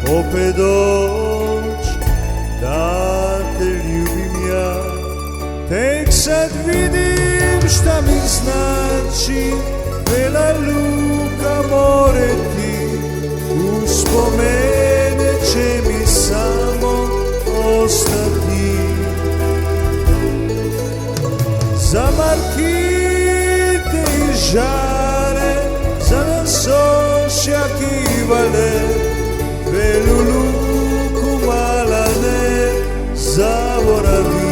opet doć da te ljubim ja. Tek sad vidim šta mi znači Vela Luka, more ti. Uspomene će mi samo ostati. Za markite i žare, za nas ošjak i vale, Velu Luku mala ne zaboravi.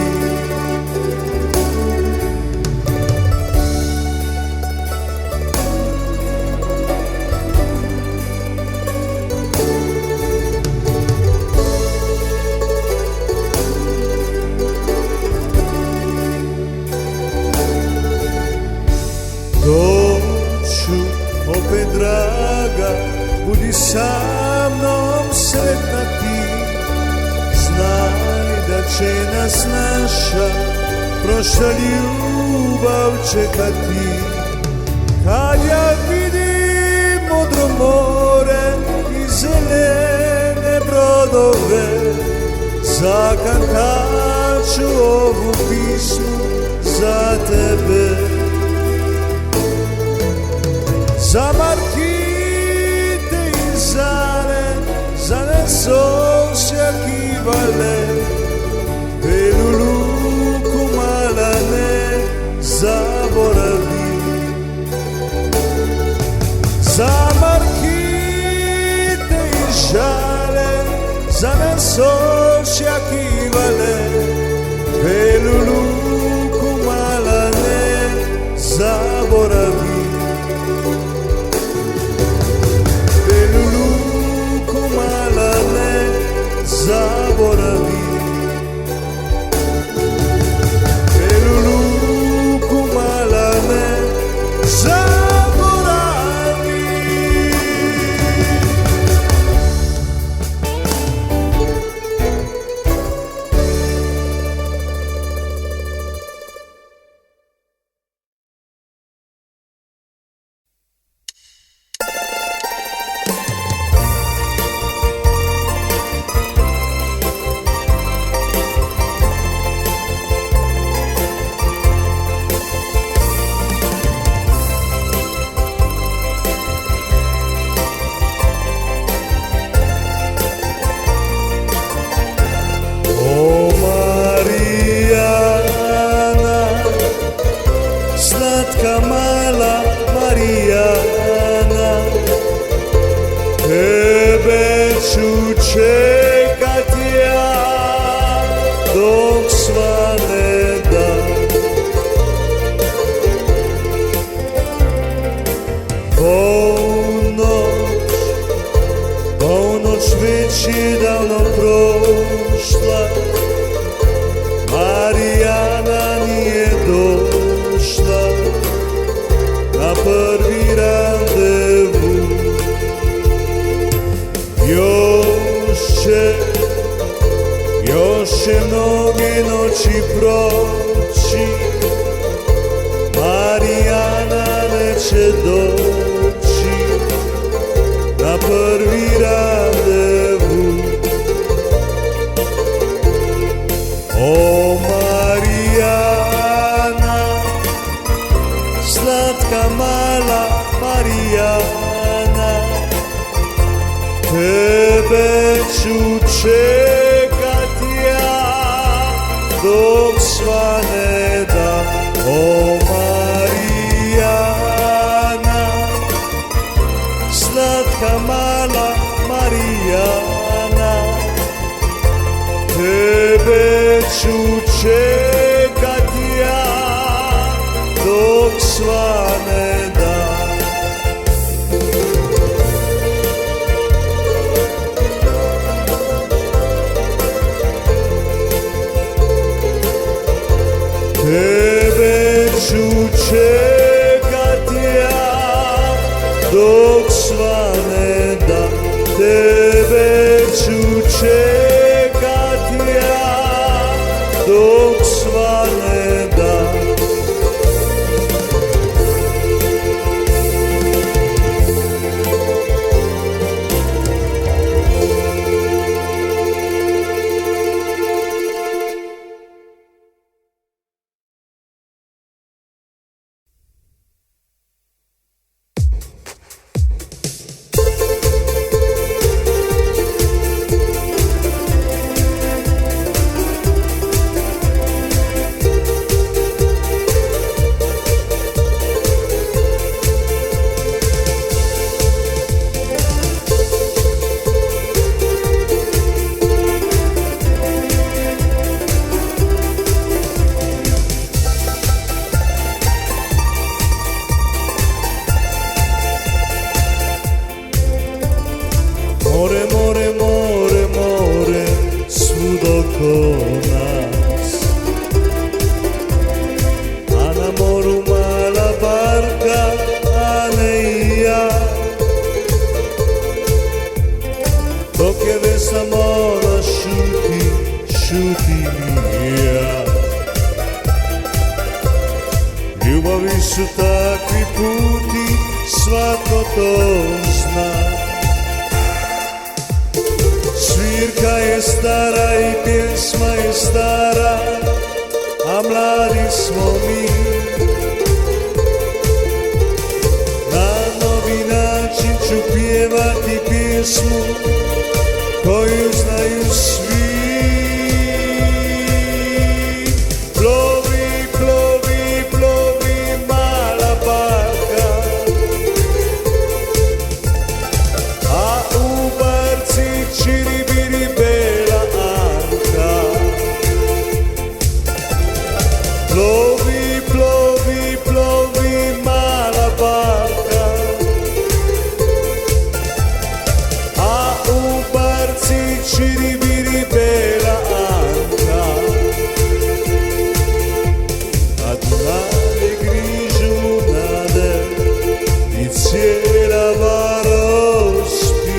Doću opet draga, budi sa mnom sretna ti. Znaj da će nas naša prošla ljubav čekati. Kad ja vidim modro more i zelene brodove, zakantaću ovu pismu za tebe. Za markite i zare, za nas ošjak i vale, Velu Luku mala ne zaboravi. Za markite i žale, za nas ošjak i vale, Velu Luku mala ne zaboravi. Zaboravi. Velu Luku mala ne zaboravi. Čekat ja dok svane dan. Polnoć već je davno prošla, Marijana nije došla na prvi randevu. Još će mnoge noći proći, Marijana neće doći na prvi randevu. O Marijana, slatka mala Marijana, tebe ću čekat ja dok svane dan. O Marijana, slatka mala Marijana, tebe ću čekat ja dok svane dan. Tebe ću čekat ja dok svane dan. Tebe ću čekat ja dok More, more, more, more, svud oko nas. A na moru mala barka, a ne i ja. Dok je vesna mora šuti, šutim i ja. Ljubavi su takvi puti, svako to zna. Svirka je stara i pjesma je stara, a mladi smo mi. Na novi način ću pjevati pjesmu koju znaju svi. Plovi, plovi, plovi mala barka, a u barci čiribiri bela Anka. Plovi, plovi, plovi mala barka, a u barci čiribiri bela Anka. A dlane grižu nade i cijela varo spi.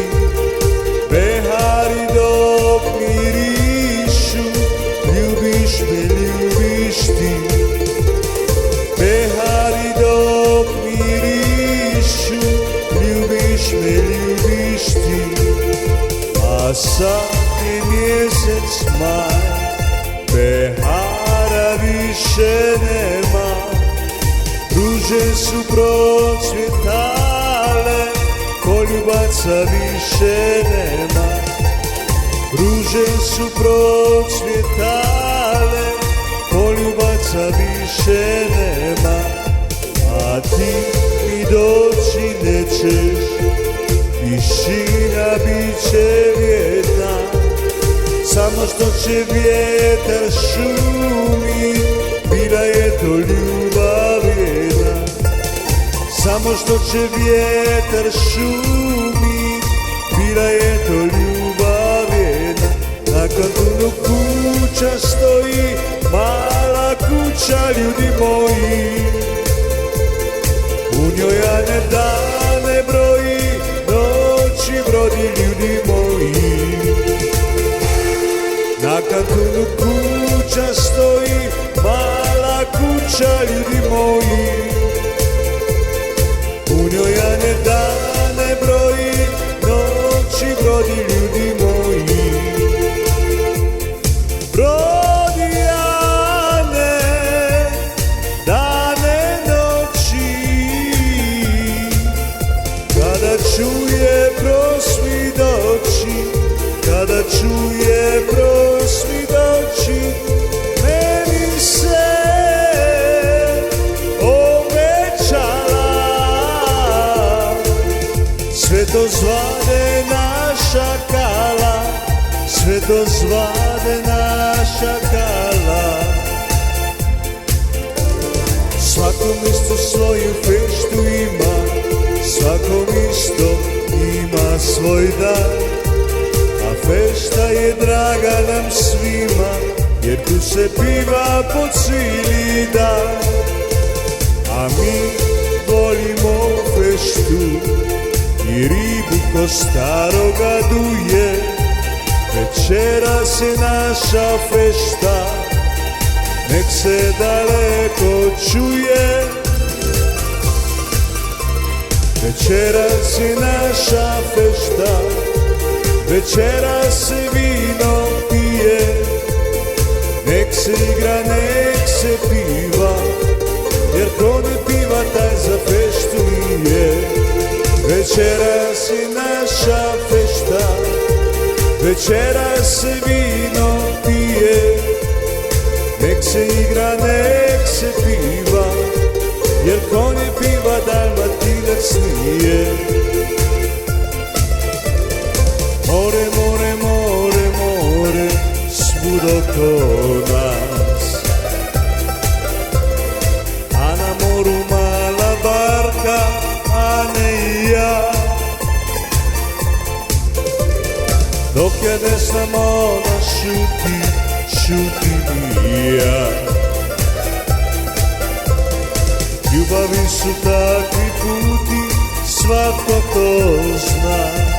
Behari dok mirišu, ljubiš me, ljubiš ti. Behari dok mirišu, ljubiš me, ljubiš ti. A sad je mjesec maj, behara više nema. Ruže su procvjetale, poljubaca više nema. Ruže su procvjetale, poljubaca više nema. A ti mi doći nećeš, tišina bit će vjetna. Samo što će vjetar šumi, bila je to ljubav jedna. Samo što će vjetar šumi, bila je to ljubav jedna. Na kantunu kuća stoji, mala kuća ljudi moji. U njoj ja ne dane broji, noći brodi ljudi moji. Na kantunu kuća stoji, mala kuća ljudi moji. U njoj ja ne dane broji, noći brodi ljudi moji. Brodi Ane, dane noći, kada čuje prosvjedoči, kada čuje prosvjedoči, meni se obećala. Sve to zvane naša kala, sve to zvane naša kala. Svakom isto svoju feštu ima, svakom isto ima svoj dan. A fešta je draga nam svima, jer tu se piva po cijeli dan. A mi volimo feštu i ribu ko staroga duje. Večeras je naša fešta, nek se daleko čuje. Večeras je naša fešta, večeras se vino pije. Nek se igra, nek se piva, jer ko ne piva taj za feštu nije. Večeras je naša fešta, večeras se vino pije. Nek se igra, nek se piva, jer ko ne piva Dalmatinac nije. More, more, more, more, svud oko nas. A na moru mala barka, a ne i ja. dok ja ne znam ona šuti, šutim i ja. Ljubavi su takvi puti, svako to zna.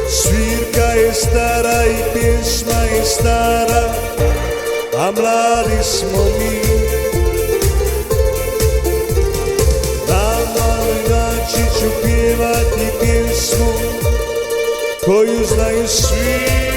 Svirka je stara i pjesma je stara, a mladi smo mi. Na mladoj naći ću pjevati pjesmu koju znaju svi.